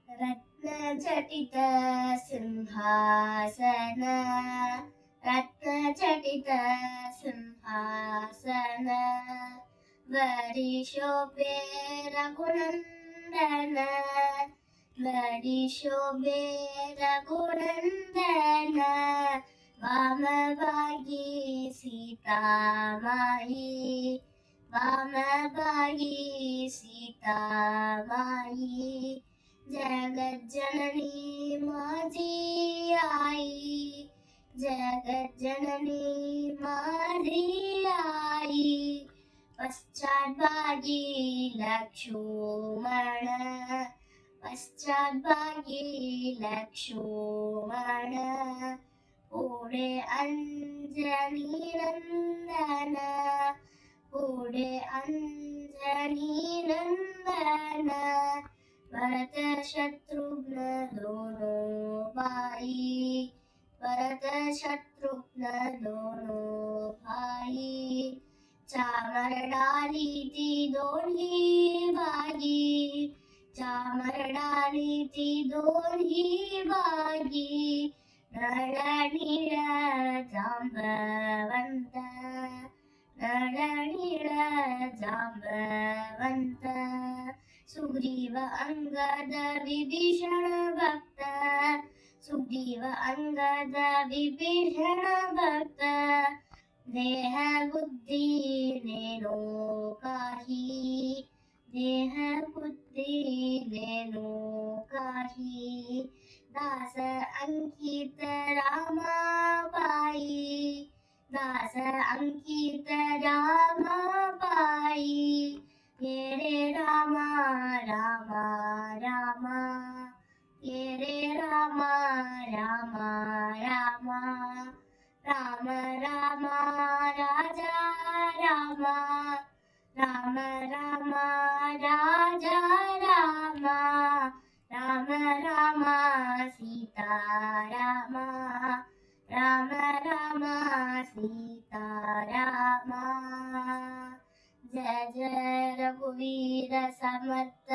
रत्नजटित सिंहासन रत्नजटित सिंहासन वरिशोभे रघुनन्दन वरिशोभे रघुनन्दन वामभागी सीतामायी वामभागी सीतामायी जगज्जननी माझी आई जगज्जननी माझी आई पश्चाद्भागी लक्ष्मण पश्चाद्भागी लक्ष्मण पुढे अंजनी नंदन पुढे अंजनी नंदन भरत शत्रुघ्न दोनों भाई भरत शत्रुघ्न दोनों भाई चामर डाली थी दोन्ही भागी चामर डाली थी दोन्ही भागी नळनीळ जांबवंत नळनीळ जांबवंत सुग्रीव अंगद विभीषण भक्त सुग्रीव अंगद विभीषण भक्त देह बुद्धि नेनो काही देह बुद्धि नेनो काही दास अंकित रामा पाई दास अंकित रामा पाई ये रे रामा रामा रामा ये रे रामा रामा रामा राम राम राजा राम राम राम राजा राम राम राम सीता राम राम राम सीता राम जय जय रघुवीर समर्थ।